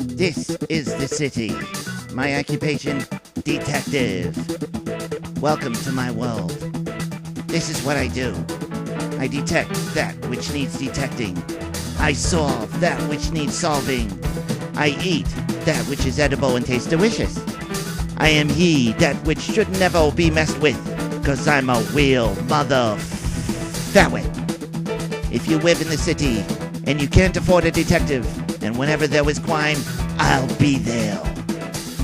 This is the city. My occupation, detective. Welcome to my world. This is what I do. I detect that which needs detecting. I solve that which needs solving. I eat that which is edible and tastes delicious. I am he that which should never be messed with, 'cause I'm a real mother that way. If you live in the city and you can't afford a detective, then whenever there is crime, I'll be there.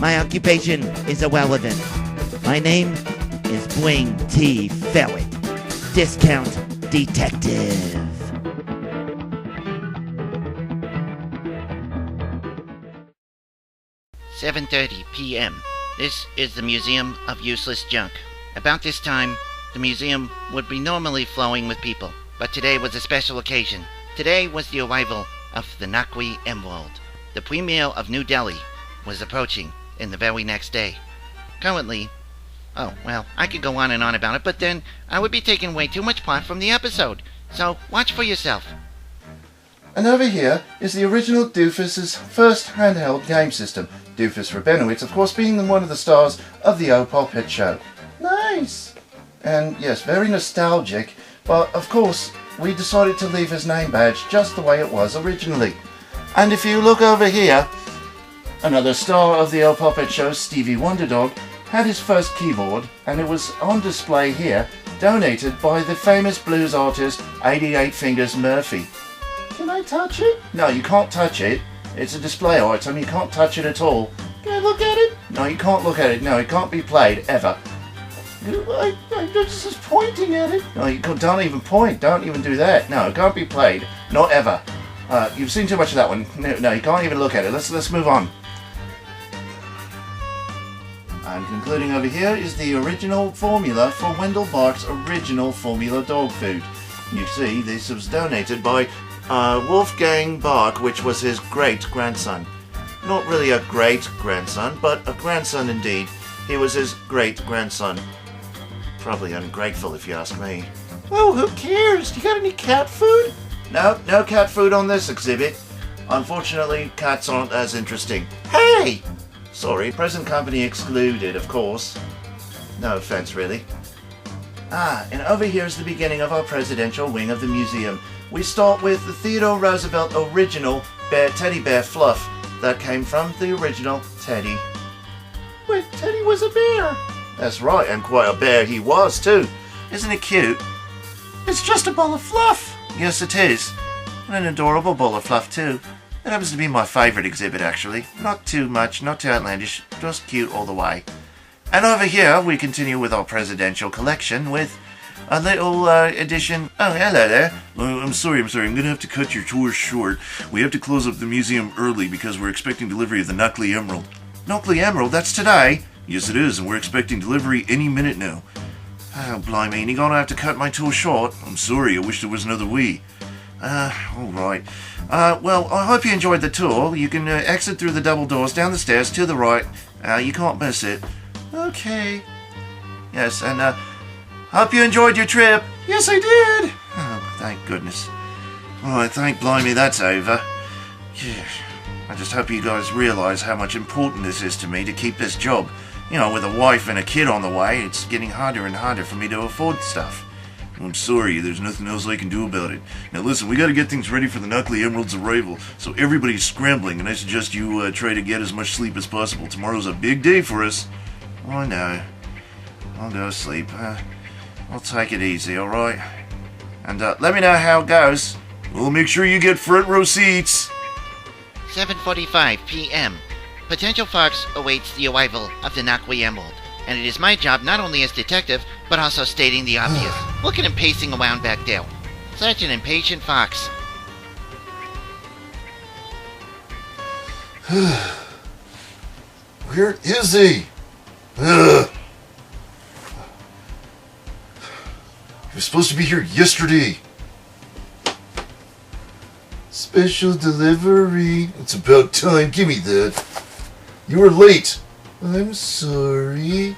My occupation is irrelevant. My name is Bwing T. Ferret, Discount Detective. "7:30 p.m. This is the Museum of Useless Junk. About this time, the museum would be normally flowing with people, but today was a special occasion. Today was the arrival of the Nakali Emerald. The premiere of New Delhi was approaching in the very next day. Currently, I could go on and on about it, but then I would be taking way too much part from the episode. So watch for yourself." And over here is the original Doofus's first handheld game system. Doofus Rabinowitz, of course, being one of the stars of the Opal Pit Show. Nice! And yes, very nostalgic, but of course, we decided to leave his name badge just the way it was originally. And if you look over here, another star of the Opal Pit Show, Stevie Wonderdog, had his first keyboard, and it was on display here, donated by the famous blues artist 88 Fingers Murphy. Can I touch it? No, you can't touch it. It's a display item, you can't touch it at all. Can I look at it? No, you can't look at it. No, it can't be played, ever. I'm just pointing at it. No, don't even point. Don't even do that. No, it can't be played. Not ever. You've seen too much of that one. No, you can't even look at it. Let's move on. And concluding over here is the original formula for Wendell Bark's original formula dog food. You see, this was donated by Wolfgang Bark, which was his great-grandson. Not really a great-grandson, but a grandson indeed. He was his great-grandson. Probably ungrateful if you ask me. Oh, who cares? You got any cat food? No cat food on this exhibit. Unfortunately, cats aren't as interesting. Hey! Sorry, present company excluded, of course. No offense, really. And over here is the beginning of our presidential wing of the museum. We start with the Theodore Roosevelt original teddy bear fluff that came from the original Teddy. Wait, Teddy was a bear? That's right, and quite a bear he was too. Isn't it cute? It's just a ball of fluff. Yes, it is. And an adorable ball of fluff too. It happens to be my favourite exhibit, actually. Not too much, not too outlandish, just cute all the way. And over here, we continue with our presidential collection with a little edition. Oh, hello there. I'm sorry. I'm going to have to cut your tour short. We have to close up the museum early because we're expecting delivery of the Nakali Emerald. Nakali Emerald, that's today? Yes, it is, and we're expecting delivery any minute now. Oh, blimey, you're going to have to cut my tour short. I'm sorry, I wish there was another way. Alright. Well, I hope you enjoyed the tour. You can exit through the double doors down the stairs to the right. You can't miss it. Okay. Yes, and hope you enjoyed your trip. Yes, I did. Oh, thank goodness. Alright, thank blimey, that's over. Yeah. I just hope you guys realize how much important this is to me to keep this job. You know, with a wife and a kid on the way, it's getting harder and harder for me to afford stuff. I'm sorry, there's nothing else I can do about it. Now listen, we gotta get things ready for the Nakali Emerald's arrival, so everybody's scrambling, and I suggest you try to get as much sleep as possible. Tomorrow's a big day for us. I know. I'll go to sleep. I'll take it easy, alright? And let me know how it goes. We'll make sure you get front row seats. 7:45 p.m. Potential fox awaits the arrival of the Nakali Emerald, and it is my job not only as detective, but also stating the obvious. Look at him pacing around back there. Such an impatient fox. Where is he? Ugh. He was supposed to be here yesterday. Special delivery. It's about time. Give me that. You were late. I'm sorry.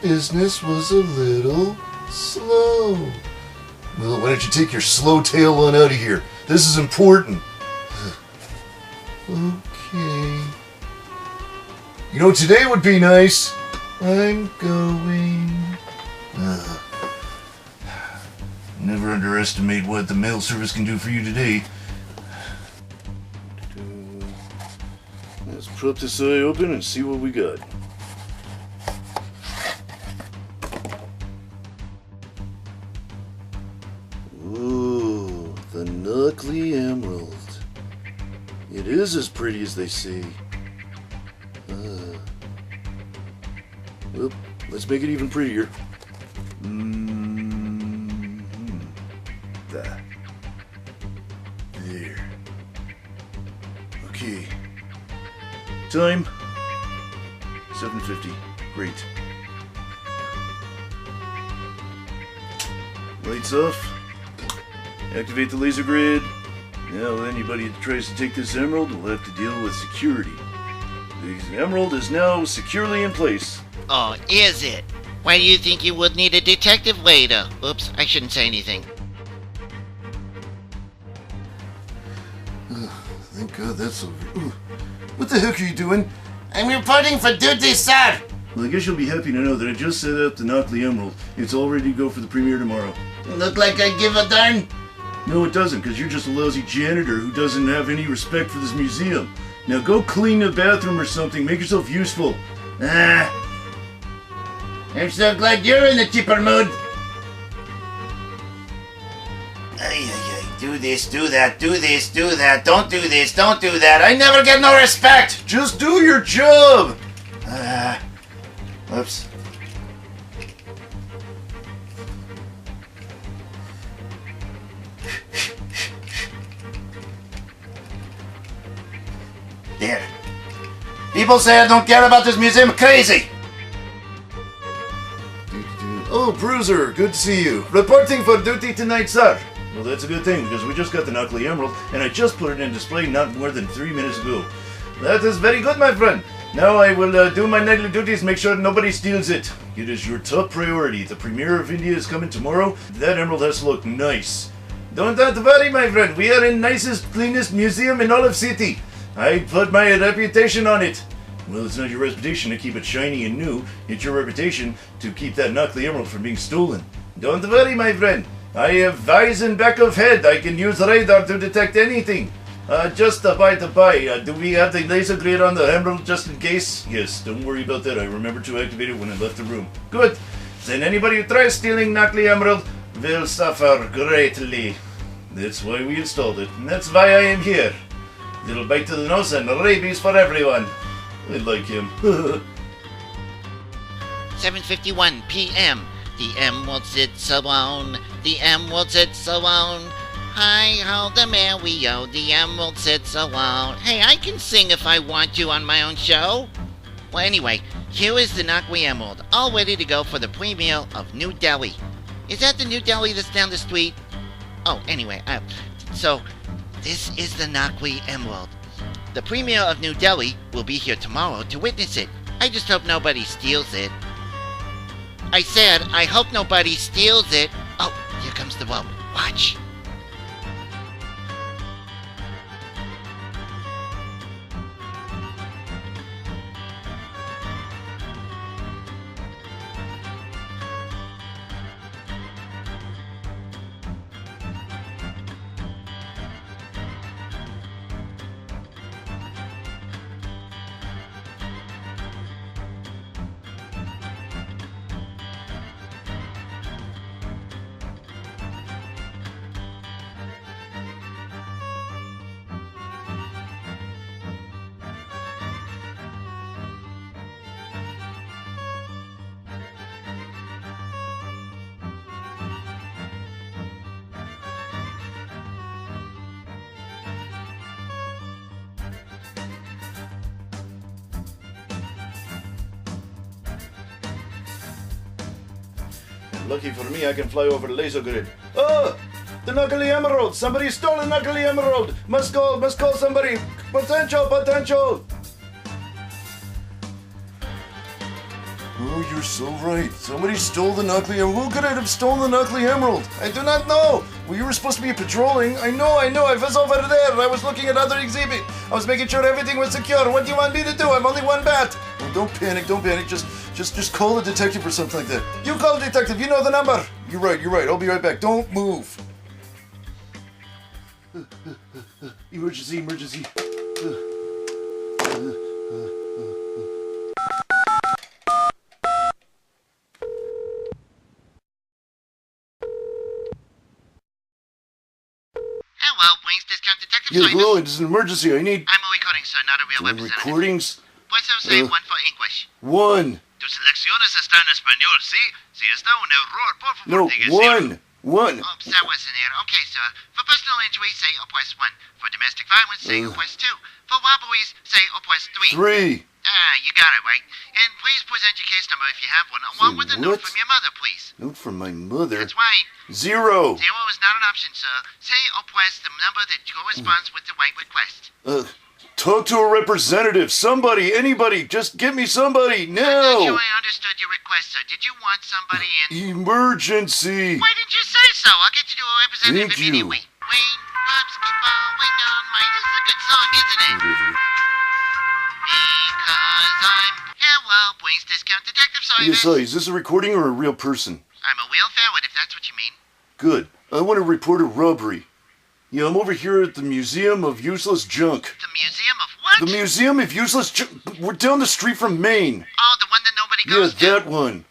Business was a little slow. Well, why don't you take your slow tail on out of here? This is important. Okay. You know, today would be nice. I'm going. Never underestimate what the mail service can do for you today. Let's prop this eye open and see what we got. Ooh, the Nakali Emerald. It is as pretty as they say. Well, let's make it even prettier. There. Okay. Time. 7:50. Great. Lights off. Activate the laser grid. Now anybody that tries to take this emerald will have to deal with security. The emerald is now securely in place. Oh, is it? Why do you think you would need a detective later? Oops, I shouldn't say anything. Thank God that's over. What the heck are you doing? I'm reporting for duty, sir. Well, I guess you'll be happy to know that I just set up the Nakali Emerald. It's all ready to go for the premiere tomorrow. Look like I give a darn. No, it doesn't, because you're just a lousy janitor who doesn't have any respect for this museum. Now go clean a bathroom or something. Make yourself useful. I'm so glad you're in a chipper mood. Do this, do that, do this, do that. Don't do this, don't do that. I never get no respect. Just do your job! Oops. There. People say I don't care about this museum. Crazy. Oh, Bruiser, good to see you. Reporting for duty tonight, sir. Well, that's a good thing, because we just got the Nakali Emerald, and I just put it in display not more than 3 minutes ago. That is very good, my friend. Now I will do my nightly duties, make sure nobody steals it. It is your top priority. The premiere of India is coming tomorrow. That emerald has to look nice. Don't worry, my friend. We are in nicest, cleanest museum in all of city. I put my reputation on it. Well, it's not your reputation to keep it shiny and new. It's your reputation to keep that Nakali Emerald from being stolen. Don't worry, my friend. I have eyes in back of head. I can use radar to detect anything. Just by the by, do we have the laser grid on the emerald just in case? Yes, don't worry about that. I remember to activate it when I left the room. Good. Then anybody who tries stealing Nakali Emerald will suffer greatly. That's why we installed it, and that's why I am here. Little bite to the nose and rabies for everyone. I like him. 7:51 p.m. The emerald sits alone. The emerald sits alone. Hi ho, the merry-o, the emerald sits alone. Hey, I can sing if I want to on my own show. Well, anyway, here is the Nakali Emerald, all ready to go for the premiere of New Delhi. Is that the New Delhi that's down the street? Oh, anyway, so this is the Nakali Emerald. The premiere of New Delhi will be here tomorrow to witness it. I just hope nobody steals it. I said, I hope nobody steals it. Oh, here comes the boat. Watch. Lucky for me, I can fly over the laser grid. Oh! The Nakali Emerald! Somebody stole the Nakali Emerald! Must call somebody! Potential! Oh, you're so right. Somebody stole the Nakali Emerald. Who could have stolen the Nakali Emerald? I do not know! Well, you were supposed to be patrolling. I know. I was over there. I was looking at other exhibit. I was making sure everything was secure. What do you want me to do? I'm only one bat. Well, don't panic. Just call a detective or something like that. You call a detective. You know the number. You're right. I'll be right back. Don't move. Emergency. Hello, Bwing's Discount Detective Yeah, Service. hello, it's an emergency. I'm a recording, sir, not a real representative. Recordings? Pues say one for English. One. Tu selecciones está en español, ¿sí? Si está un error, por favor, No, diga one. Oops, that wasn't it. Okay, sir. For personal injury, say oppress 1. For domestic violence, say oppress 2. For robberies, say oppress 3. 3. You got it right. And please present your case number if you have one, along with a note from your mother, please. Note from my mother? That's right. 0. 0 is not an option, sir. Say or press the number that corresponds with the right request. Talk to a representative. Somebody, anybody. Just get me somebody. I'm not sure Now. I understood your request, sir. Did you want somebody in? Emergency. Why didn't you say so? I'll get you to a representative Thank you. immediately. Raindrops keep falling on my... This is a good song, isn't it? Because I'm... Hello, Bwing's Discount Detective Service. Yes, hi. Is this a recording or a real person? I'm a real ferret, if that's what you mean. Good. I want to report a robbery. Yeah, I'm over here at the Museum of Useless Junk. The Museum of what? The Museum of Useless Junk. We're down the street from Maine. Oh, the one that nobody goes to? Yeah, that one.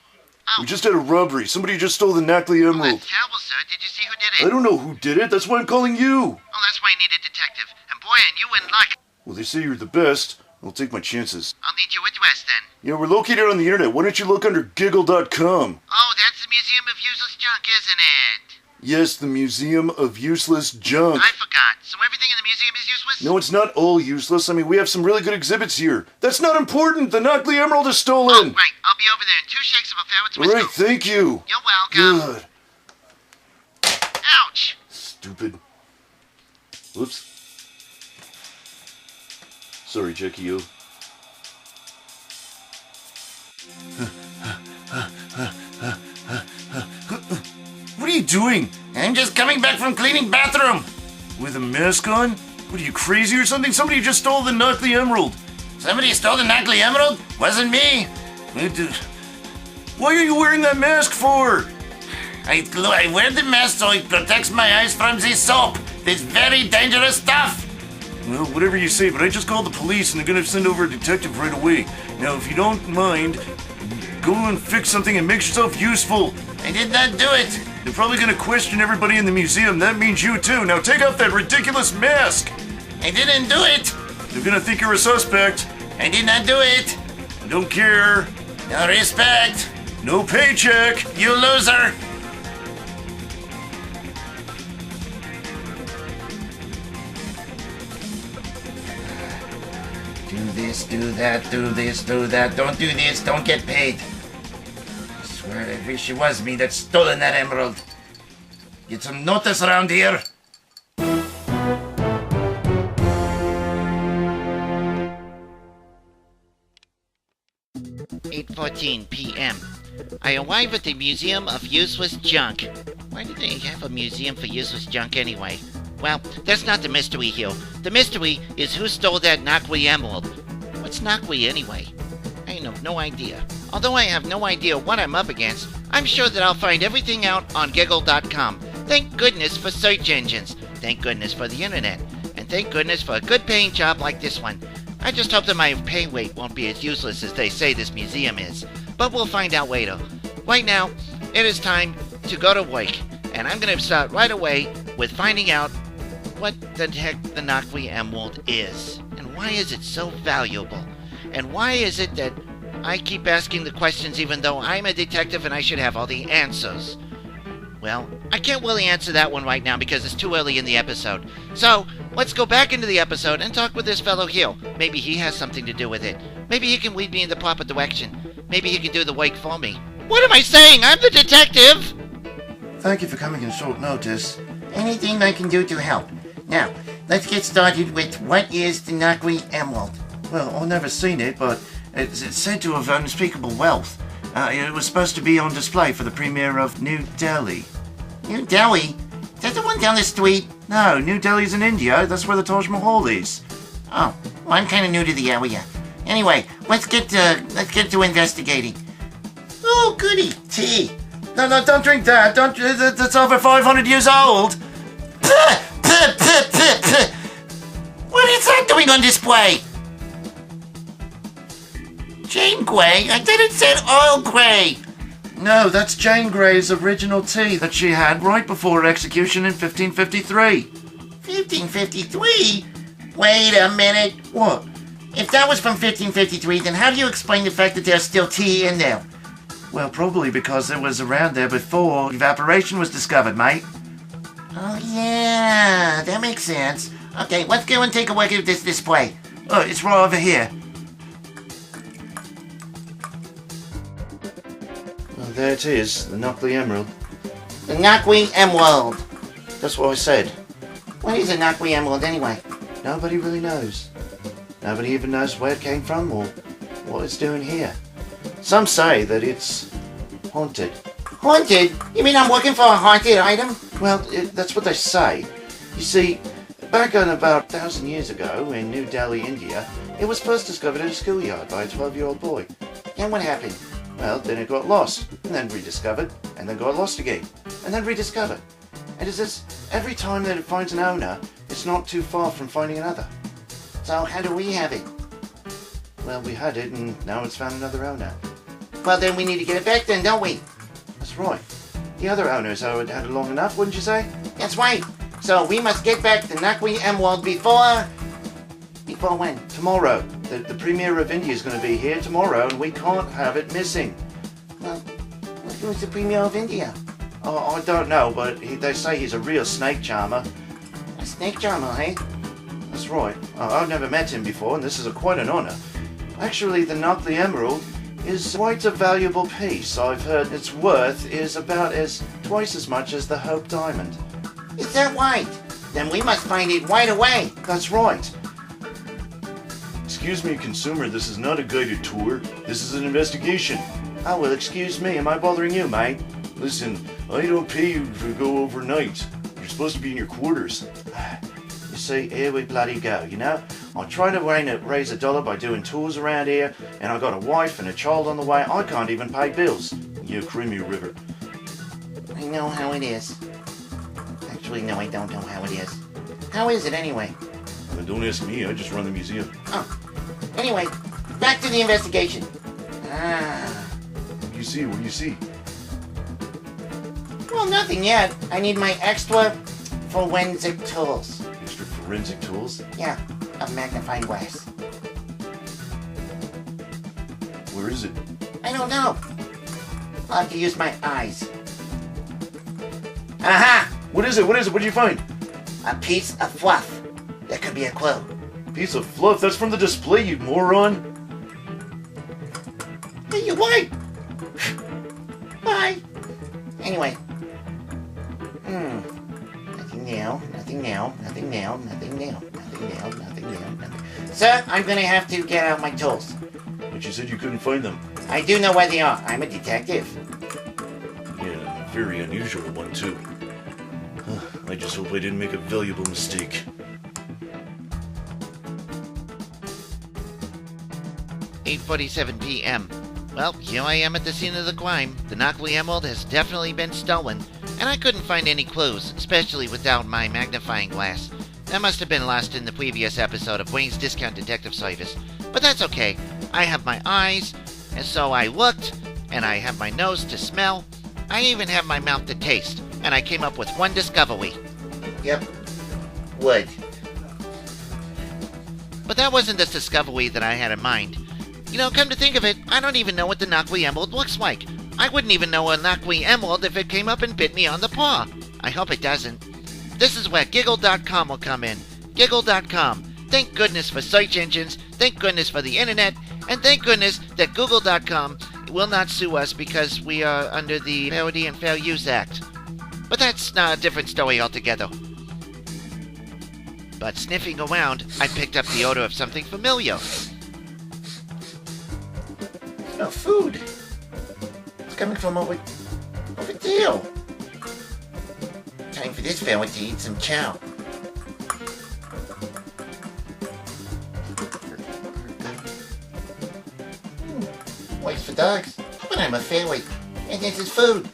Oh. We just had a robbery. Somebody just stole the Nakali Oh, Emerald. that's terrible, sir. Did you see who did it? I don't know who did it. That's why I'm calling you. Oh, that's why I need a detective. And boy, and you in luck. Well, they say you're the best. I'll take my chances. I'll need your address then. Yeah, we're located on the internet. Why don't you look under giggle.com? Oh, that's the Museum of Useless Junk, isn't it? Yes, the Museum of Useless Junk. I forgot. So everything in the museum is useless? No, it's not all useless. I mean, we have some really good exhibits here. That's not important. The Nakali Emerald is Oh, stolen. right. I'll be over there in 2 shakes of a ferret's All right, whistle. thank you. You're welcome. Good. Ouch. Stupid. Whoops. Sorry, Jackie O. What are you doing? I'm just coming back from cleaning bathroom. With a mask on? What are you, crazy or something? Somebody just stole the Nakali Emerald. Somebody stole the Nakali Emerald? Wasn't me. Why are you wearing that mask for? I wear the mask so it protects my eyes from the soap. This very dangerous stuff. Well, whatever you say, but I just called the police and they're gonna send over a detective right away. Now, if you don't mind, go and fix something and make yourself useful. I did not do it. They're probably gonna question everybody in the museum. That means you too. Now take off that ridiculous mask. I didn't do it. They're gonna think you're a suspect. I did not do it. I don't care. No respect. No paycheck. You loser. Do this, do that, do this, do that. Don't do this, don't get paid. I swear, I wish it was me that stolen that emerald. Get some notice around here. 8:14 p.m. I arrive at the Museum of Useless Junk. Why do they have a museum for useless junk anyway? Well, that's not the mystery here. The mystery is who stole that Nakali Emerald. What's Nakali anyway? I have no idea. Although I have no idea what I'm up against, I'm sure that I'll find everything out on Giggle.com. Thank goodness for search engines. Thank goodness for the internet. And thank goodness for a good paying job like this one. I just hope that my pay rate won't be as useless as they say this museum is. But we'll find out later. Right now, it is time to go to work. And I'm going to start right away with finding out what the heck the Nakali Emerald is. And why is it so valuable? And why is it that I keep asking the questions even though I'm a detective and I should have all the answers? Well, I can't really answer that one right now because it's too early in the episode. So, let's go back into the episode and talk with this fellow here. Maybe he has something to do with it. Maybe he can lead me in the proper direction. Maybe he can do the work for me. What am I saying? I'm the detective! Thank you for coming in short notice. Anything I can do to help. Now, let's get started with what is the Nakali Emerald? Well, I've never seen it, but it's said to have unspeakable wealth. It was supposed to be on display for the premiere of New Delhi. New Delhi? That's that the one down the street? No, New Delhi's in India. That's where the Taj Mahal is. Oh, well, I'm kind of new to the area. Anyway, let's get to investigating. Oh, goody, tea. No, don't drink that. Don't. That's over 500 years old. What is that doing on display? Jane Grey? I thought it said Earl Grey. No, that's Jane Grey's original tea that she had right before her execution in 1553. 1553? Wait a minute. What? If that was from 1553, then how do you explain the fact that there's still tea in there? Well, probably because it was around there before evaporation was discovered, mate. Oh, yeah, that makes sense. Okay, let's go and take a look at this display. Oh, it's right over here. Well, there it is, the Nakali Emerald. The Nakali Emerald. That's what I said. What is a Nakali Emerald anyway? Nobody really knows. Nobody even knows where it came from or what it's doing here. Some say that it's haunted. Haunted? You mean I'm looking for a haunted item? Well, that's what they say. You see, back on about 1,000 years ago in New Delhi, India, it was first discovered in a schoolyard by a 12-year-old boy. And what happened? Well, then it got lost, and then rediscovered, and then got lost again, and then rediscovered. And it's as every time that it finds an owner, it's not too far from finding another. So how do we have it? Well, we had it, and now it's found another owner. Well, then we need to get it back then, don't we? That's right. The other owners had it long enough, wouldn't you say? That's right. So we must get back the Nakali Emerald before when? Tomorrow. The Premier of India is going to be here tomorrow, and we can't have it missing. Well, who's the Premier of India? Oh, I don't know, but they say he's a real snake charmer. A snake charmer, eh? That's right. I've never met him before, and this is quite an honor. Actually, the Nakali Emerald is quite a valuable piece. I've heard its worth is about twice as much as the Hope Diamond. Is that right? Then we must find it right away. That's right. Excuse me, consumer, this is not a guided tour. This is an investigation. Oh, well, excuse me. Am I bothering you, mate? Listen, I don't pay you to go overnight. You're supposed to be in your quarters. You see, here we bloody go, you know? I try to raise a dollar by doing tours around here, and I got a wife and a child on the way. I can't even pay bills. Yeah, Crimea River. I know how it is. Actually, no, I don't know how it is. How is it anyway? Don't ask me, I just run the museum. Oh. Anyway, back to the investigation. Ah. What do you see? What do you see? Well, nothing yet. I need my extra forensic tools. Extra forensic tools? Yeah, a magnifying glass. Where is it? I don't know. I'll have to use my eyes. Aha! What is it? What is it? What did you find? A piece of fluff. That could be a clue. Piece of fluff? That's from the display, you moron! Hey, you what? Bye. Anyway. Nothing now, nothing now, nothing now, nothing now, nothing now, nothing now, nothing. Sir, I'm gonna have to get out my tools. But you said you couldn't find them. I do know where they are. I'm a detective. Yeah, very unusual one, too. I just hope I didn't make a valuable mistake. 8:47 p.m. Well, here I am at the scene of the crime. The Nakali Emerald has definitely been stolen, and I couldn't find any clues, especially without my magnifying glass. That must have been lost in the previous episode of Bwing's Discount Detective Service. But that's okay. I have my eyes, and so I looked, and I have my nose to smell. I even have my mouth to taste, and I came up with one discovery. Yep. Wood. But that wasn't the discovery that I had in mind. You know, come to think of it, I don't even know what the Nakali Emerald looks like. I wouldn't even know a Nakali Emerald if it came up and bit me on the paw. I hope it doesn't. This is where Giggle.com will come in. Giggle.com. Thank goodness for search engines, thank goodness for the internet, and thank goodness that Google.com will not sue us because we are under the Parody and Fair Use Act. But that's a different story altogether. But sniffing around, I picked up the odor of something familiar. No food. It's coming from over there. Time for this fella to eat some chow. Waste for dogs, but I'm a fairy, and this is food.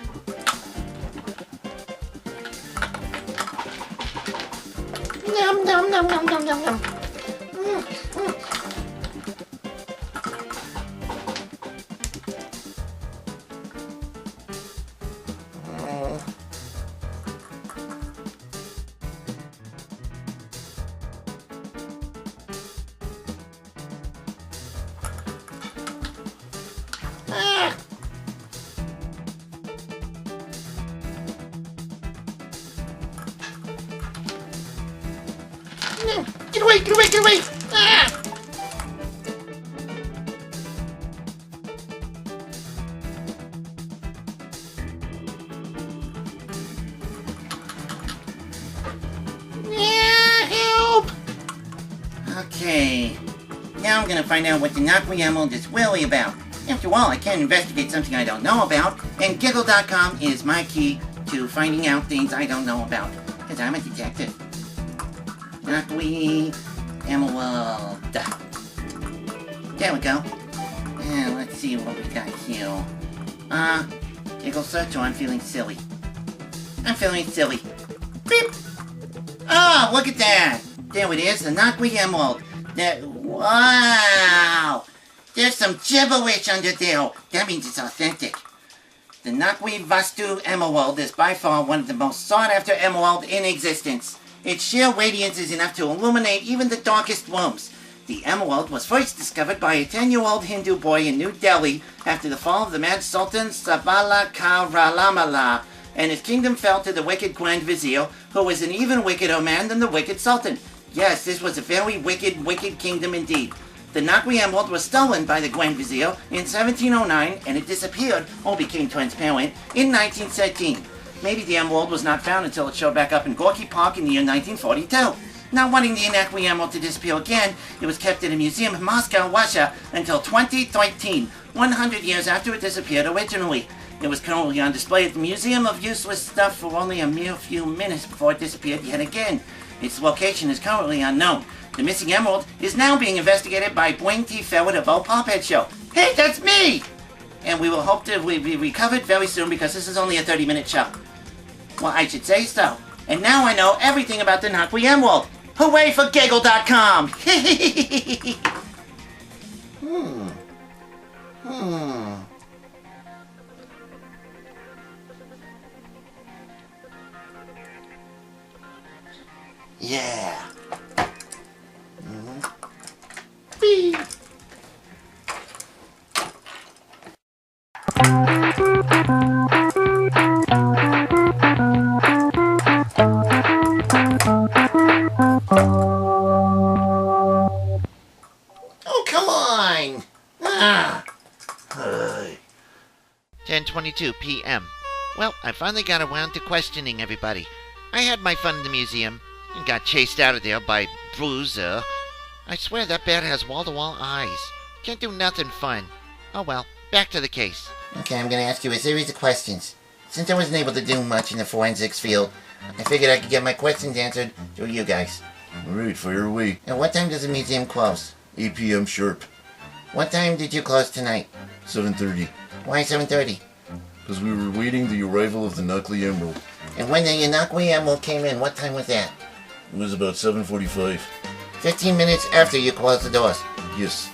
Nom nom nom nom nom nom nom. Get away, get away, get away! Ah! Help! Okay, now I'm gonna find out what the Nakali Emerald is really about. After all, I can't investigate something I don't know about, and Giggle.com is my key to finding out things I don't know about, because I'm a detective. Nakali Emerald. There we go. And let's see what we got here. Giggle search, or I'm feeling silly. I'm feeling silly. Beep! Oh, look at that! There it is, the Nakali Emerald. Wow! There's some gibberish under there. That means it's authentic. The Nakali Vastu Emerald is by far one of the most sought-after emeralds in existence. Its sheer radiance is enough to illuminate even the darkest rooms. The emerald was first discovered by a 10-year-old Hindu boy in New Delhi after the fall of the mad Sultan Sabalakaralamala, and his kingdom fell to the wicked Grand Vizier, who was an even wickeder man than the wicked Sultan. Yes, this was a very wicked, wicked kingdom indeed. The Nakali Emerald was stolen by the Grand Vizier in 1709, and it disappeared, or became transparent, in 1913. Maybe the emerald was not found until it showed back up in Gorky Park in the year 1942. Not wanting the Nakali Emerald to disappear again, it was kept in a museum in Moscow, Russia, until 2013, 100 years after it disappeared originally. It was currently on display at the Museum of Useless Stuff for only a mere few minutes before it disappeared yet again. Its location is currently unknown. The missing emerald is now being investigated by Bwing T. Ferret of Old Pophead Show. Hey, that's me! And we will hope to be recovered very soon because this is only a 30-minute show. Well, I should say so. And now I know everything about the Nakali Emerald. Hooray for Giggle.com! Yeah. Whee. Oh, come on! 10:22 p.m. Well, I finally got around to questioning everybody. I had my fun in the museum and got chased out of there by Bruiser. I swear that bat has wall-to-wall eyes. Can't do nothing fun. Oh well, back to the case. Okay, I'm gonna ask you a series of questions. Since I wasn't able to do much in the forensics field, I figured I could get my questions answered through you guys. Alright, fire away. And what time does the museum close? 8 p.m. sharp. What time did you close tonight? 7:30. Why 7:30? Because we were waiting the arrival of the Nakali Emerald. And when the Nakali Emerald came in, what time was that? It was about 7:45. 15 minutes after you closed the doors. Yes.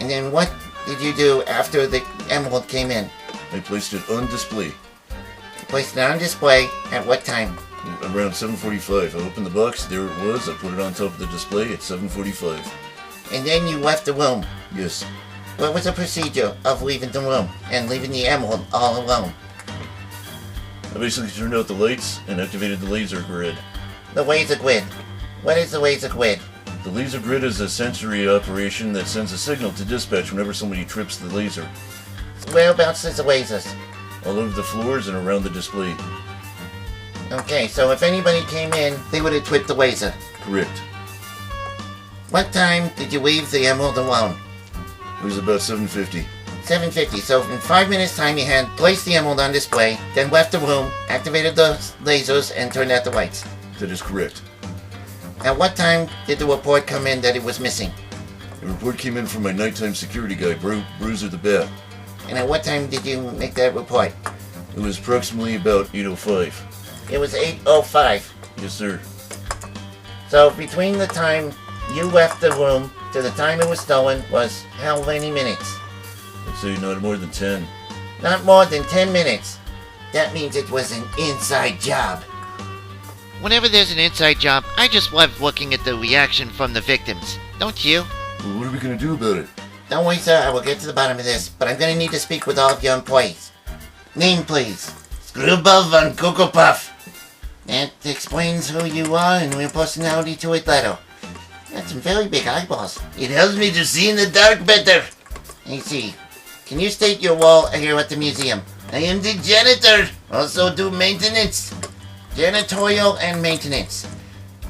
And then what did you do after the emerald came in? I placed it on display. You placed it on display at what time? Around 7:45. I opened the box, there it was. I put it on top of the display at 7:45. And then you left the room. Yes. What was the procedure of leaving the room and leaving the emerald all alone? I basically turned out the lights and activated the laser grid. The laser grid. What is the laser grid? The laser grid is a sensory operation that sends a signal to dispatch whenever somebody trips the laser. Whereabouts is the lasers? All over the floors and around the display. Okay, so if anybody came in, they would have tripped the laser. Correct. What time did you leave the emerald alone? It was about 7:50. 7:50. So in 5 minutes time you had placed the emerald on display, then left the room, activated the lasers, and turned out the lights. That is correct. At what time did the report come in that it was missing? The report came in from my nighttime security guy, Bruiser the Bear. And at what time did you make that report? It was approximately about 8:05. It was 8:05. Yes, sir. So between the time you left the room to the time it was stolen was how many minutes? I'd say not more than 10. Not more than 10 minutes. That means it was an inside job. Whenever there's an inside job, I just love looking at the reaction from the victims. Don't you? Well, what are we gonna do about it? Don't worry, sir. I will get to the bottom of this, but I'm going to need to speak with all of your employees. Name, please. Screwball von Cocoa Puff. That explains who you are and your personality to it letter. That's some very big eyeballs. It helps me to see in the dark better. I see. Can you state your role here at the museum? I am the janitor. Also do maintenance. Janitorial and maintenance.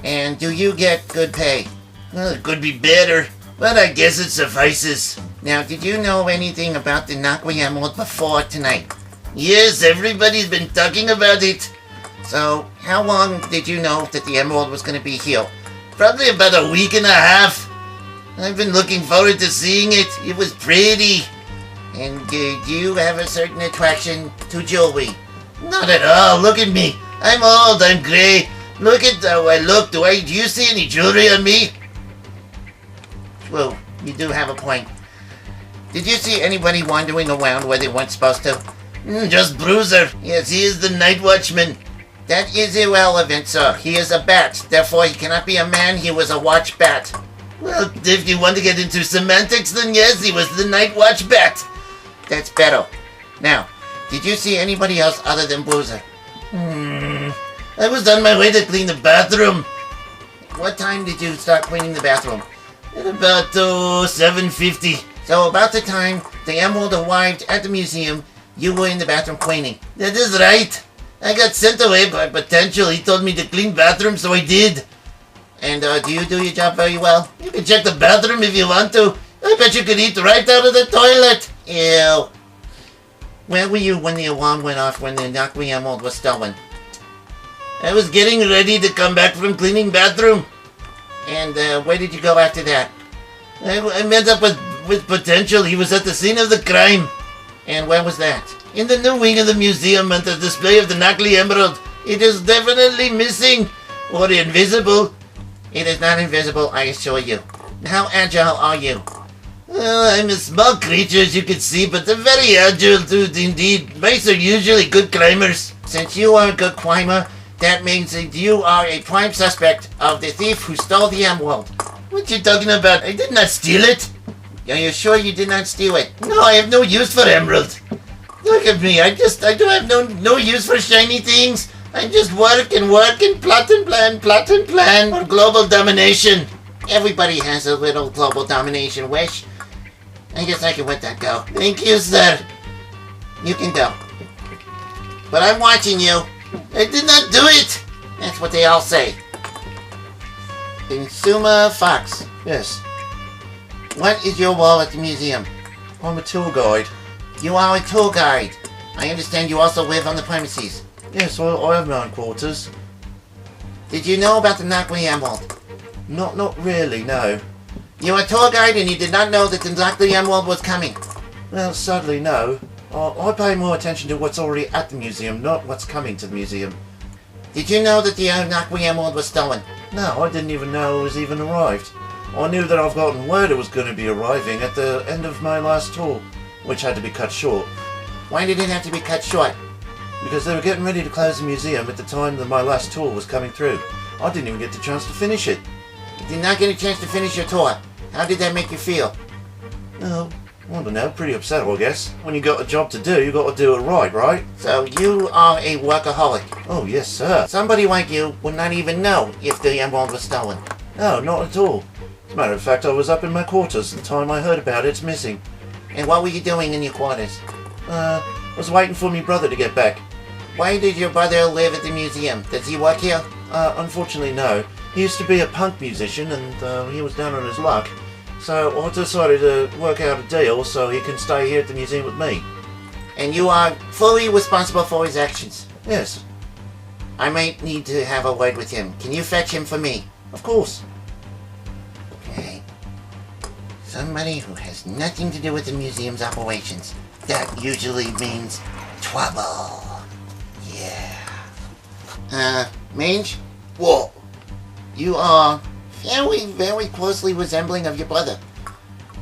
And do you get good pay? Well, it could be better, but I guess it suffices. Now, did you know anything about the Nakali Emerald before tonight? Yes, everybody's been talking about it. So, how long did you know that the emerald was going to be here? Probably about a week and a half. I've been looking forward to seeing it. It was pretty. And do you have a certain attraction to jewelry? Not at all. Look at me. I'm old. I'm gray. Look at how I look. Do you see any jewelry on me? Well, you do have a point. Did you see anybody wandering around where they weren't supposed to? Just Bruiser. Yes, he is the night watchman. That is irrelevant, sir. He is a bat. Therefore, he cannot be a man. He was a watch bat. Well, if you want to get into semantics, then yes, he was the night watch bat. That's better. Now, did you see anybody else other than Bruiser? I was on my way to clean the bathroom. What time did you start cleaning the bathroom? At about 7:50. So about the time the emerald arrived at the museum, you were in the bathroom cleaning. That is right. I got sent away by Potential. He told me to clean bathrooms, so I did. And do you do your job very well? You can check the bathroom if you want to. I bet you could eat right out of the toilet. Ew. Where were you when the alarm went off when the Nakali Emerald was stolen? I was getting ready to come back from cleaning bathroom. And where did you go after that? I met up with Potential. He was at the scene of the crime. And where was that? In the new wing of the museum at the display of the Nakali Emerald. It is definitely missing. Or invisible. It is not invisible, I assure you. How agile are you? Well, I'm a small creature, as you can see, but I'm very agile too, indeed. Mice are usually good climbers. Since you are a good climber, that means that you are a prime suspect of the thief who stole the emerald. What you talking about? I did not steal it. Are you sure you did not steal it? No, I have no use for emerald. Look at me, I do have no use for shiny things. I just work and plot and plan for global domination. Everybody has a little global domination wish. I guess I can let that go. Thank you, sir. You can go. But I'm watching you. I did not do it. That's what they all say. Consumer Fox. Yes, What is your role at the museum? I'm a tour guide. You are a tour guide. I understand you also live on the premises. Yes, I have my own quarters. Did you know about the Nakali Emerald? Not really, no. You were a tour guide and you did not know that the Nakali Emerald was coming. Well, sadly, no. I pay more attention to what's already at the museum, not what's coming to the museum. Did you know that the Nakali Emerald was stolen? No, I didn't even know it was even arrived. I knew that I've gotten word it was going to be arriving at the end of my last tour, which had to be cut short, Why did it have to be cut short? because they were getting ready to close the museum at the time that my last tour was coming through. I didn't even get the chance to finish it. You did not get a chance to finish your tour. How did that make you feel? Oh, I don't know, pretty upset, I guess. When you got a job to do, you got to do it right? So you are a workaholic. Oh, yes, sir. Somebody like you would not even know if the emerald was stolen. No, not at all. As a matter of fact, I was up in my quarters at the time I heard about it's missing. And what were you doing in your quarters? I was waiting for my brother to get back. Why did your brother live at the museum? Does he work here? Unfortunately, no. He used to be a punk musician, and he was down on his luck. So I decided to work out a deal so he can stay here at the museum with me. And you are fully responsible for his actions. Yes, I might need to have a word with him. Can you fetch him for me? of course. Okay. Somebody who has nothing to do with the museum's operations. That usually means trouble. Yeah. Mange? What? You are very, very closely resembling of your brother.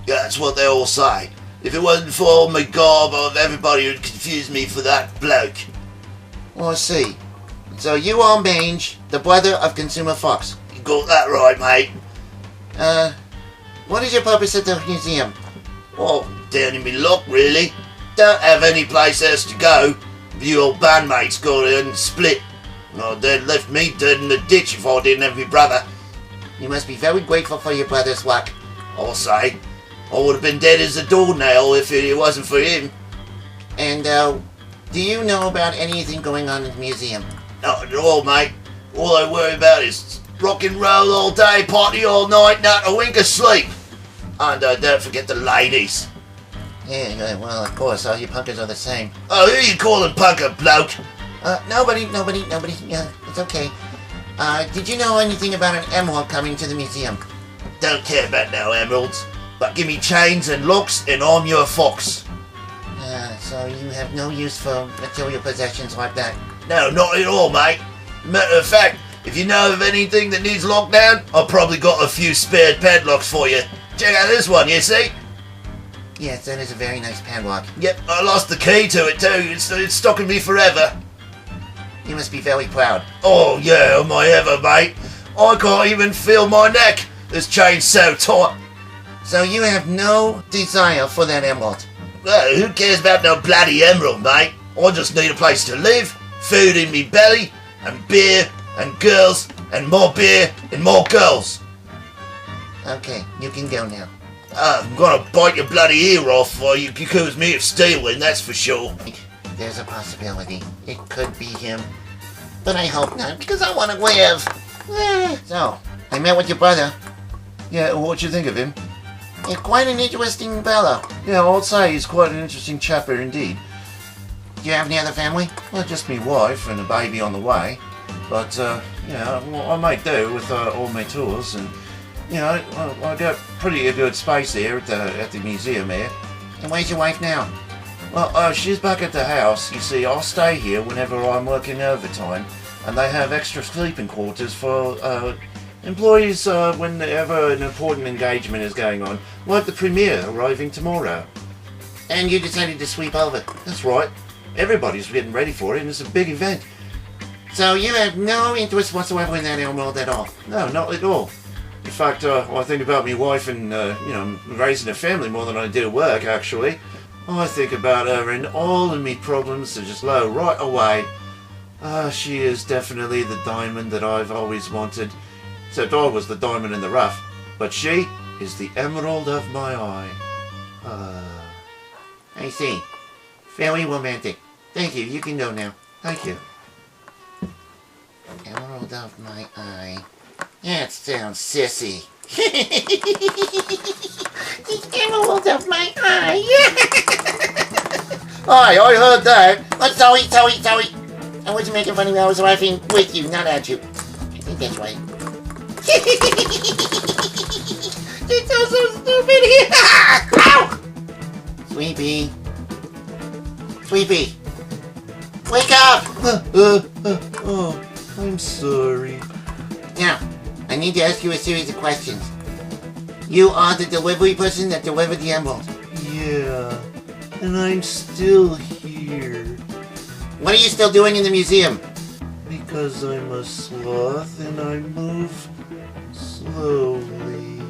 Yeah, that's what they all say. If it wasn't for all my garb of everybody who'd confuse me for that bloke. Well, let's see. So you are Mange, the brother of Consumer Fox. You got that right, mate. What is your purpose at the museum? Well, down in me luck, really. Don't have any place else to go. The old bandmates got in and split. Well, they'd left me dead in the ditch if I didn't have my brother. You must be very grateful for your brother's luck. I'll say. I would have been dead as a doornail if it wasn't for him. And, do you know about anything going on in the museum? Not at all, mate. All I worry about is rock and roll all day, party all night, not a wink of sleep. And don't forget the ladies. Yeah, well, of course, all you punkers are the same. Oh, who you calling punker, bloke? Nobody. Yeah, it's okay. Did you know anything about an emerald coming to the museum? Don't care about no emeralds. But give me chains and locks and I'm your fox. So you have no use for material possessions like that? No, not at all, mate. Matter of fact, if you know of anything that needs locked down, I've probably got a few spared padlocks for you. Check out this one, you see? Yes, that is a very nice padlock. Yep, I lost the key to it too. It's stalking me forever. You must be very proud. Oh yeah, am I ever, mate? I can't even feel my neck. This chain's so tight. So you have no desire for that emerald? Well, who cares about no bloody emerald, mate? I just need a place to live, food in me belly, and beer, and girls, and more beer, and more girls. Okay, you can go now. I'm gonna bite your bloody ear off or you accuse me of stealing, that's for sure. There's a possibility. It could be him. But I hope not, because I want to live. So, I met with your brother. Yeah, what'd you think of him? He's quite an interesting fellow. Yeah, I'd say he's quite an interesting chapper indeed. Do you have any other family? Well, just me wife and a baby on the way. But, I make do with all my tours and, I got pretty good space here at the museum here. And where's your wife now? Well, she's back at the house. You see, I'll stay here whenever I'm working overtime, and they have extra sleeping quarters for employees whenever an important engagement is going on, like the premiere arriving tomorrow. And you decided to sweep over. That's right. Everybody's getting ready for it, and it's a big event. So you have no interest whatsoever in that emerald at all? No, not at all. In fact, I think about my wife and, raising a family more than I do work, actually. I think about her and all of me problems are just low right away. She is definitely the diamond that I've always wanted. Except I was the diamond in the rough. But she is the emerald of my eye. I see. Very romantic. Thank you. You can go now. Thank you. Emerald of my eye. That sounds sissy. The emerald of my eye. Hi, I heard that. Oh, sorry. I wasn't making fun of you. I was laughing with you, not at you. I think that's right. It sounds so stupid. Ow! Sweepy. Wake up! Oh, I'm sorry. Now, I need to ask you a series of questions. You are the delivery person that delivered the emerald. Yeah, and I'm still here. What are you still doing in the museum? Because I'm a sloth and I move slowly.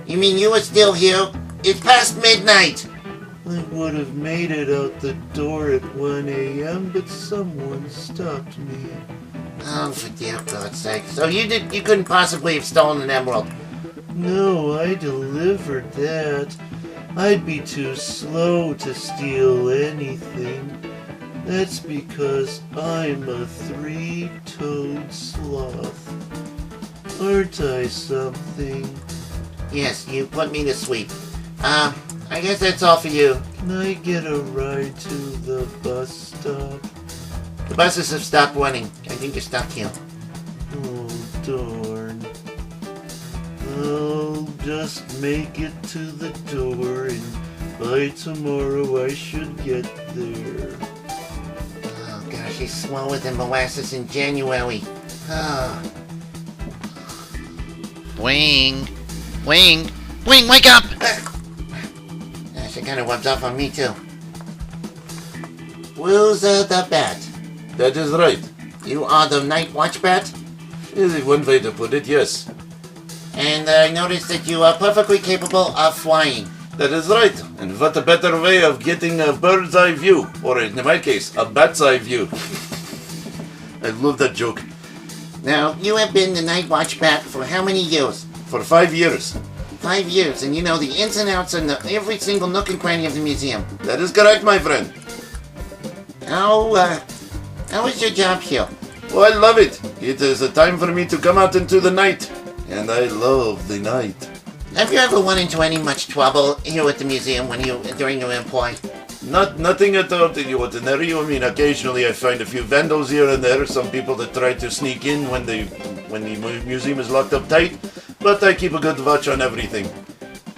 You mean you are still here? It's past midnight. I would have made it out the door at 1 a.m., but someone stopped me. Oh, for dear God's sake. So you couldn't possibly have stolen an emerald? No, I delivered that. I'd be too slow to steal anything. That's because I'm a three-toed sloth. Aren't I something? Yes, you put me to sleep. I guess that's all for you. Can I get a ride to the bus stop? The buses have stopped running. I think you're stuck here. Oh, darn. I'll just make it to the door, and by tomorrow I should get there. Oh gosh, he's slower than molasses in January. Ah. Bwing! Bwing! Bwing, wake up! Gosh, it kind of rubs off on me too. Who's the bat? That is right. You are the night watch bat? Is one way to put it, yes. And I noticed that you are perfectly capable of flying. That is right. And what a better way of getting a bird's eye view, or in my case, a bat's eye view. I love that joke. Now, you have been the night watch bat for how many years? For 5 years. 5 years, and you know the ins and outs and every single nook and cranny of the museum. That is correct, my friend. How is your job here? Oh, I love it. It is a time for me to come out into the night. And I love the night. Have you ever run into any much trouble here at the museum during your employ? Nothing at all to the ordinary. I mean, occasionally I find a few vandals here and there. Some people that try to sneak in when the museum is locked up tight. But I keep a good watch on everything.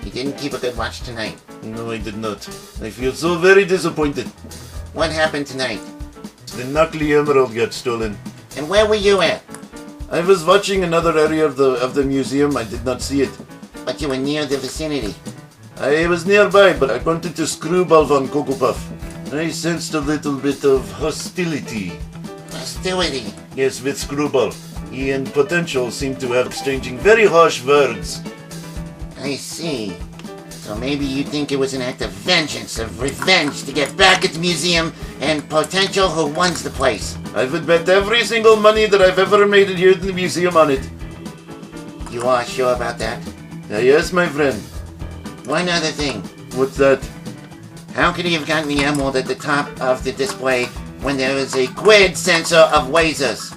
You didn't keep a good watch tonight. No, I did not. I feel so very disappointed. What happened tonight? The Nakali emerald got stolen. And where were you at? I was watching another area of the museum. I did not see it. But you were near the vicinity. I was nearby, but I wanted to screwball Von Cocoa Puff. I sensed a little bit of hostility. Hostility? Yes, with Screwball. He and Potential seem to have exchanging very harsh words. I see. So maybe you think it was an act of vengeance, of revenge, to get back at the museum and Potential who runs the place. I would bet every single money that I've ever made it here in the museum on it. You are sure about that? Yes, my friend. One other thing. What's that? How could he have gotten the emerald at the top of the display when there is a grid sensor of lasers?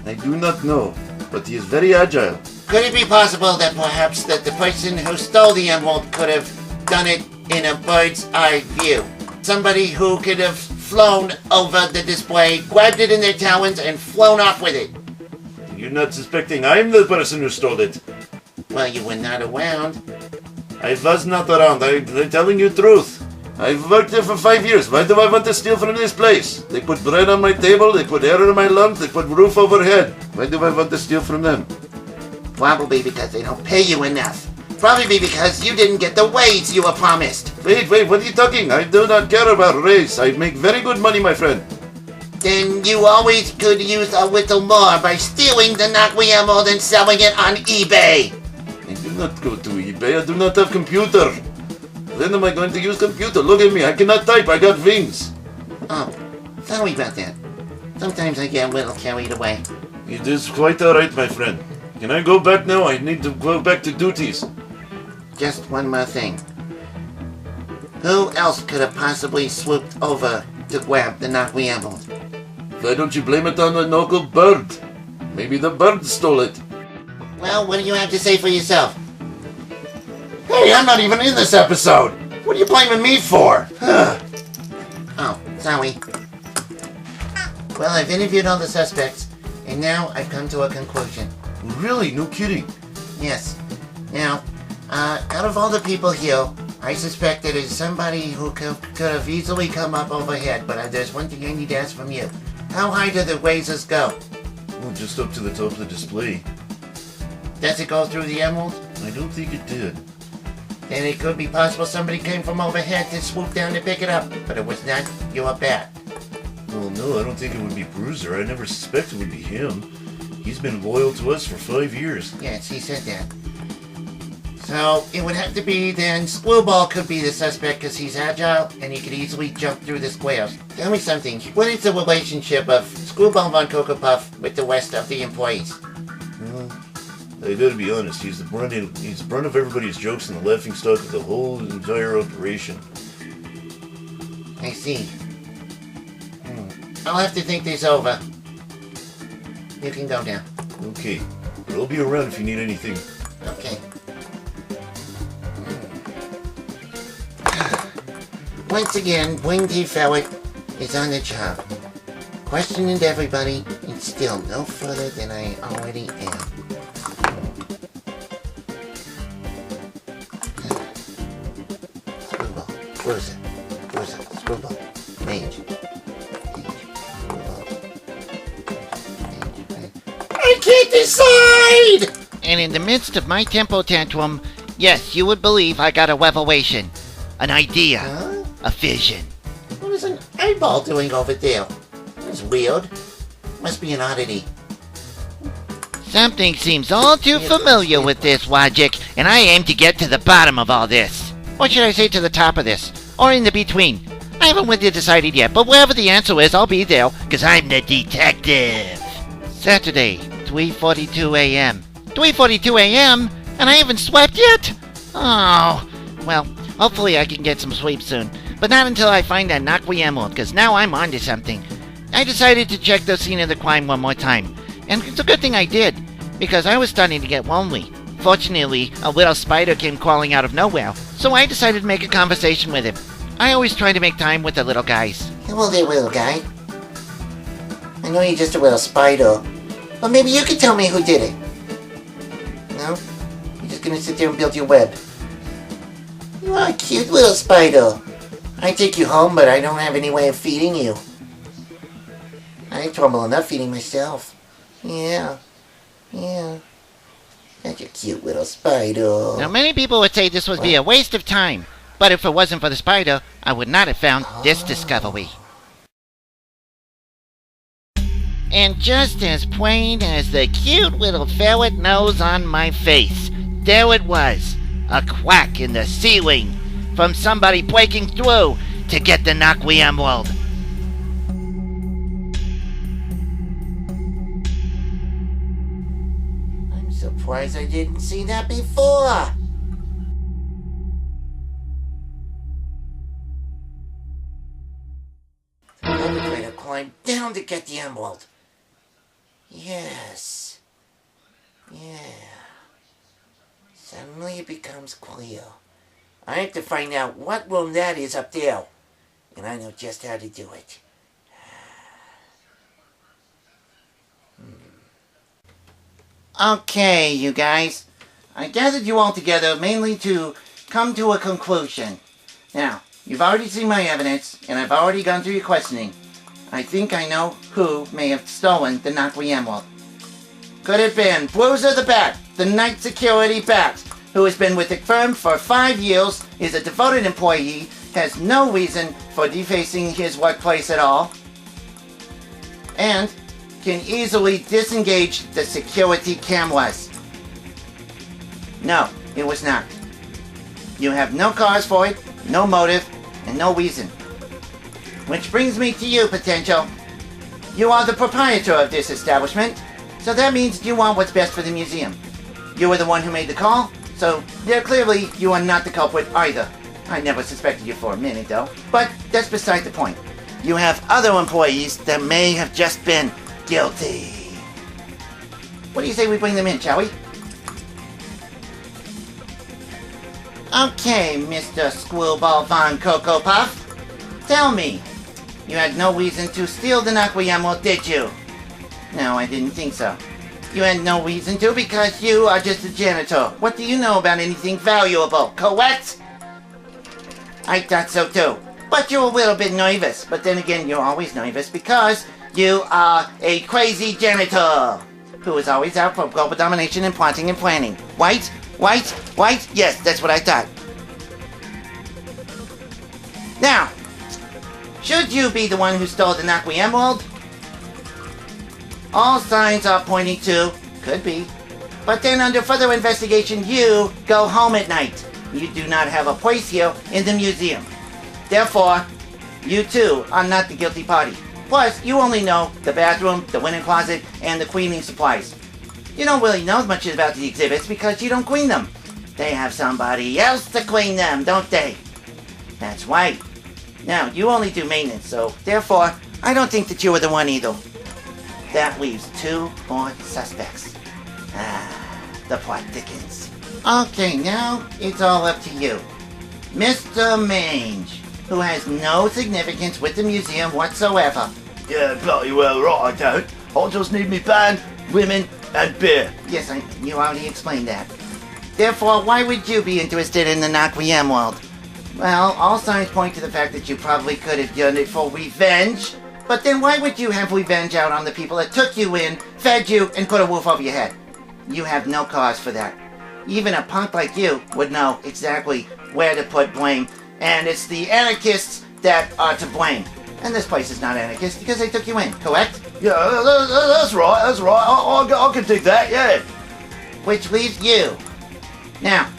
I do not know, but he is very agile. Could it be possible that perhaps that the person who stole the emerald could have done it in a bird's eye view? Somebody who could have flown over the display, grabbed it in their talons, and flown off with it. You're not suspecting I'm the person who stole it? Well, you were not around. I was not around. I'm telling you the truth. I've worked there for 5 years. Why do I want to steal from this place? They put bread on my table, they put air in my lungs, they put roof overhead. Why do I want to steal from them? Probably because they don't pay you enough. Probably because you didn't get the wage you were promised. Wait, what are you talking? I do not care about race. I make very good money, my friend. Then you always could use a little more by stealing the Nakali emerald and selling it on eBay. I do not go to eBay. I do not have computer. When am I going to use computer? Look at me. I cannot type. I got wings. Oh, sorry about that. Sometimes I get a little carried away. It is quite alright, my friend. Can I go back now? I need to go back to duties. Just one more thing. Who else could have possibly swooped over to grab the Nakali emerald? Why don't you blame it on the local bird? Maybe the bird stole it. Well, what do you have to say for yourself? Hey, I'm not even in this episode. What are you blaming me for? Oh, sorry. Well, I've interviewed all the suspects, and now I've come to a conclusion. Really? No kidding. Yes. Now, out of all the people here, I suspect that it's somebody who could have easily come up overhead, but there's one thing I need to ask from you. How high do the lasers go? Well, just up to the top of the display. Does it go through the emerald? I don't think it did. Then it could be possible somebody came from overhead to swoop down to pick it up, but it was not your bat. Well, no, I don't think it would be Bruiser. I never suspected it would be him. He's been loyal to us for 5 years. Yes, he said that. So, it would have to be then Screwball could be the suspect because he's agile and he could easily jump through the squares. Tell me something, what is the relationship of Screwball Von Cocoa Puff with the rest of the employees? Well, I gotta be honest, he's the brunt of everybody's jokes and the laughing stock of the whole entire operation. I see. I'll have to think this over. You can go now. Okay, but I'll be around if you need anything. Okay. Once again, Bwing T. Ferret is on the job, questioning everybody, and still no further than I already am. Screwball, Bruiser, Screwball, Mage, Screwball, Mage. I can't decide! And in the midst of my tempo tantrum, yes, you would believe I got a revelation, an idea, a vision. What is an eyeball doing over there? That's weird. Must be an oddity. Something seems all too familiar with this logic, and I aim to get to the bottom of all this. Or should I say to the top of this? Or in the between? I haven't really decided yet, but wherever the answer is, I'll be there, because I'm the detective. Saturday, 3:42 a.m. 3:42 a.m.? And I haven't slept yet? Oh, well, hopefully I can get some sleep soon. But not until I find that Nakali Emerald, because now I'm onto something. I decided to check the scene of the crime one more time. And it's a good thing I did, because I was starting to get lonely. Fortunately, a little spider came crawling out of nowhere, so I decided to make a conversation with him. I always try to make time with the little guys. Hello there, little guy. I know you're just a little spider, but maybe you could tell me who did it. No? You're just gonna sit there and build your web. You are a cute little spider. I take you home, but I don't have any way of feeding you. I have trouble enough feeding myself. Yeah. Such a cute little spider. Now, many people would say this would be a waste of time, but if it wasn't for the spider, I would not have found this discovery. And just as plain as the cute little ferret nose on my face, there it was, a crack in the ceiling from somebody breaking through to get the Nakali Emerald. I'm surprised I didn't see that before. The perpetrator climbed down to get the emerald. Yes. Yeah. Suddenly it becomes clear. I have to find out what room that is up there. And I know just how to do it. Okay, you guys. I gathered you all together mainly to come to a conclusion. Now, you've already seen my evidence, and I've already gone through your questioning. I think I know who may have stolen the Nakali Emerald. Could have been Bruiser the Bat, the night security bat, who has been with the firm for 5 years, is a devoted employee, has no reason for defacing his workplace at all, and can easily disengage the security cameras. No, it was not. You have no cause for it, no motive, and no reason. Which brings me to you, Potential. You are the proprietor of this establishment, so that means you want what's best for the museum. You were the one who made the call, so there clearly you are not the culprit either. I never suspected you for a minute, though. But that's beside the point. You have other employees that may have just been guilty. What do you say we bring them in, shall we? Okay, Mr. Squirrelball Von Cocoa Puff. Tell me, you had no reason to steal the Nakali Emerald, did you? No, I didn't think so. You had no reason to because you are just a janitor. What do you know about anything valuable, correct? I thought so too. But you're a little bit nervous. But then again, you're always nervous because you are a crazy janitor who is always out for global domination and plotting and planning. Right? Yes, that's what I thought. Now, should you be the one who stole the Nakali Emerald? All signs are pointing to, could be. But then under further investigation, you go home at night. You do not have a place here in the museum. Therefore, you too are not the guilty party. Plus, you only know the bathroom, the linen closet, and the cleaning supplies. You don't really know much about the exhibits because you don't clean them. They have somebody else to clean them, don't they? That's right. Now, you only do maintenance, so therefore, I don't think that you were the one either. That leaves 2 more suspects. The plot thickens. Okay, now it's all up to you. Mr. Mange, who has no significance with the museum whatsoever. Yeah, bloody well right I don't. I just need me band, women, and beer. Yes, you already explained that. Therefore, why would you be interested in the Nakali world? Well, all signs point to the fact that you probably could have done it for revenge. But then why would you have revenge out on the people that took you in, fed you, and put a roof over your head? You have no cause for that. Even a punk like you would know exactly where to put Bwing, and it's the anarchists that are to blame. And this place is not anarchist because they took you in, correct? Yeah, that's right, I can dig that, yeah. Which leaves you. Now,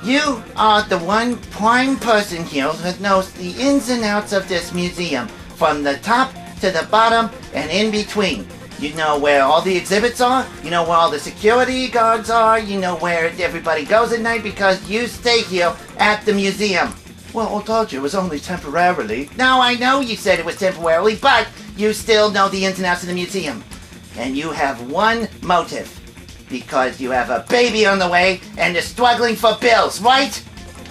you are the one prime person here that knows the ins and outs of this museum, from the top to the bottom and in between. You know where all the exhibits are, you know where all the security guards are, you know where everybody goes at night because you stay here at the museum. Well, I told you it was only temporarily. Now, I know you said it was temporarily, but you still know the ins and outs of the museum. And you have one motive. Because you have a baby on the way and you're struggling for bills, right?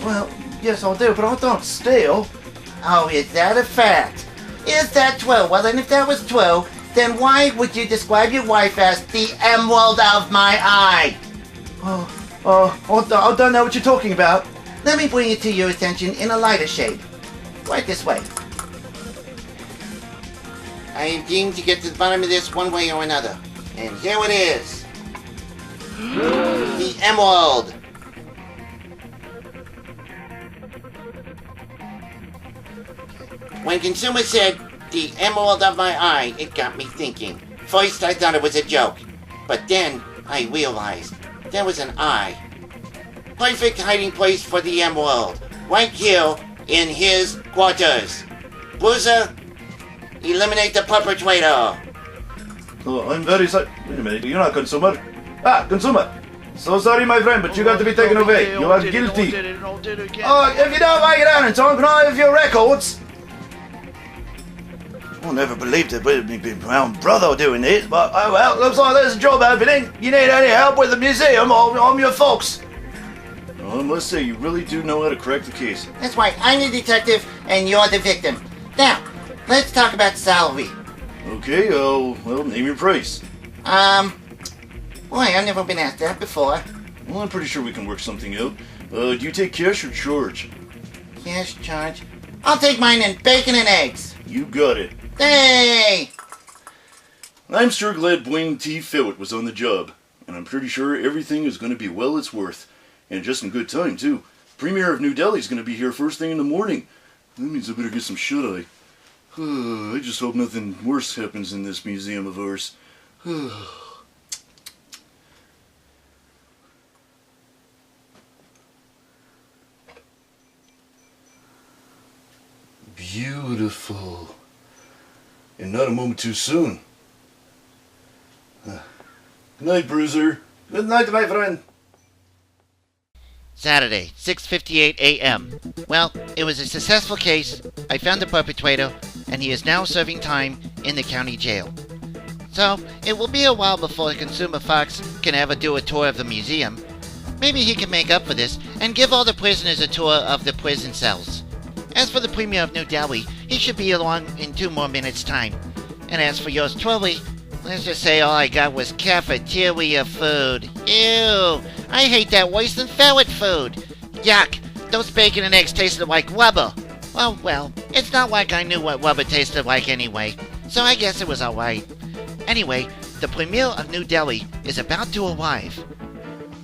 Well, yes I do, but I don't steal. Oh, is that a fact? Is that true? Well, then if that was true, then why would you describe your wife as the emerald of my eye? I don't know what you're talking about. Let me bring it to your attention in a lighter shade. Right this way. I am keen to get to the bottom of this one way or another. And here it is. The emerald. When Consumer said, the emerald of my eye, it got me thinking. First I thought it was a joke, but then I realized there was an eye. Perfect hiding place for the emerald, right here in his quarters. Bruiser, eliminate the perpetrator. Oh, I'm very sorry. Wait a minute, you're not Consumer. Ah, Consumer. So sorry, my friend, but you got to be taken away. You are guilty. Oh, if you don't like it out and so can I have your records? I never believed it would be my own brother doing this, but oh well, looks like there's a job opening. You need any help with the museum, I'm your folks. Well, I must say, you really do know how to crack the case. That's right, I'm the detective and you're the victim. Now, let's talk about salary. Okay, well, name your price. Boy, I've never been asked that before. Well, I'm pretty sure we can work something out. Do you take cash or charge? Cash charge? I'll take mine in bacon and eggs. You got it. Hey! I'm sure glad Bwing T. Fillett was on the job, and I'm pretty sure everything is going to be well its worth, and just in good time, too. Premier of New Delhi is going to be here first thing in the morning. That means I better get some shut-eye. I just hope nothing worse happens in this museum of ours. Beautiful. And not a moment too soon. Good night, Bruiser. Good night, my friend. Saturday, 6:58 a.m. Well, it was a successful case. I found the perpetrator, and he is now serving time in the county jail. So, it will be a while before Consumer Fox can ever do a tour of the museum. Maybe he can make up for this and give all the prisoners a tour of the prison cells. As for the Premier of New Delhi, he should be along in 2 more minutes' time. And as for yours truly, let's just say all I got was cafeteria food. Ew! I hate that worse than ferret food. Yuck! Those bacon and eggs tasted like rubber. Well, it's not like I knew what rubber tasted like anyway, so I guess it was alright. Anyway, the Premier of New Delhi is about to arrive.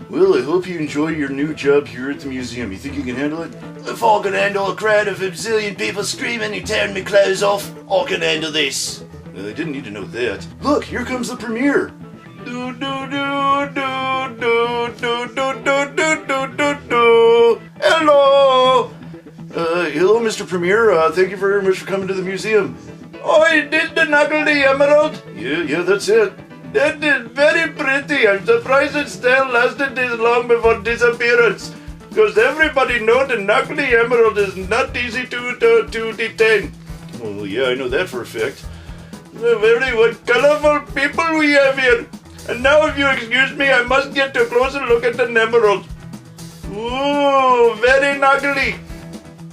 Well, I hope you enjoy your new job here at the museum. You think you can handle it? If I can handle a crowd of a bazillion people screaming and tearing my clothes off, I can handle this. I didn't need to know that. Look, here comes the Premier. Do do do do do do do do do do do do. Hello. Hello, Mr. Premier. Thank you very much for coming to the museum. Oh, it is the Nakali Emerald. Yeah, that's it. That is very pretty. I'm surprised it still lasted this long before disappearance. Because everybody knows the Nakali Emerald is not easy to detain. Oh, yeah, I know that for a fact. Very colorful people we have here. And now, if you excuse me, I must get a closer look at the emerald. Ooh, very Nakali.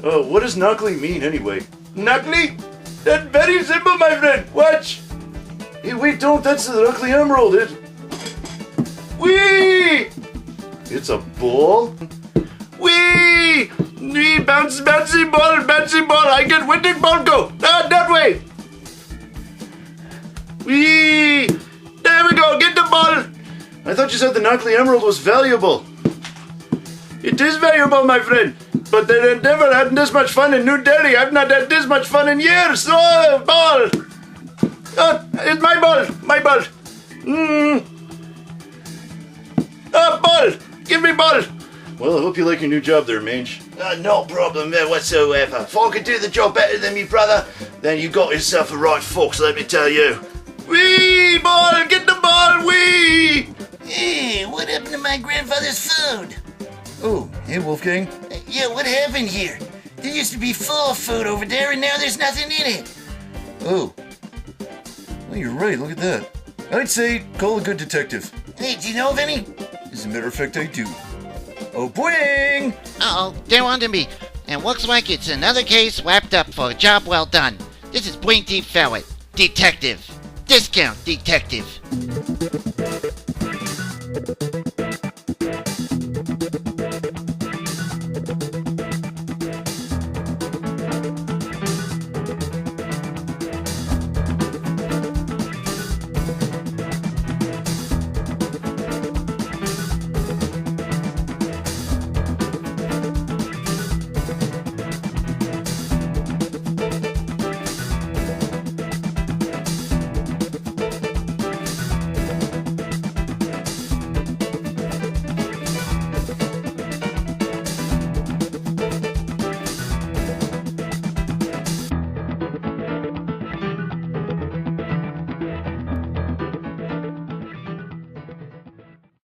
What does Nakali mean anyway? Nakali? That's very simple, my friend. Watch. Hey, wait, don't. That's the Nakali Emerald. Whee! It's a ball? Whee! Bouncy ball. I get where did ball go? Ah, that way. Whee! There we go. Get the ball. I thought you said the Nakali Emerald was valuable. It is valuable, my friend. But they never had this much fun in New Delhi. I've not had this much fun in years. Oh, ball. Oh, it's my ball. My ball. Oh, ball. Give me ball. Well, I hope you like your new job there, Mange. No problem there whatsoever. If I could do the job better than me brother, then you got yourself a right fox, let me tell you. Wee, ball, get the ball, wee! Hey, what happened to my grandfather's food? Oh, hey, Wolfgang. Yeah, what happened here? There used to be full of food over there, and now there's nothing in it. Oh. Well, you're right, look at that. I'd say call a good detective. Hey, do you know of any? As a matter of fact, I do. Oh, Bwing! Uh-oh, they're onto me. And looks like it's another case wrapped up for a job well done. This is Bwing T. Fellett, detective. Discount detective.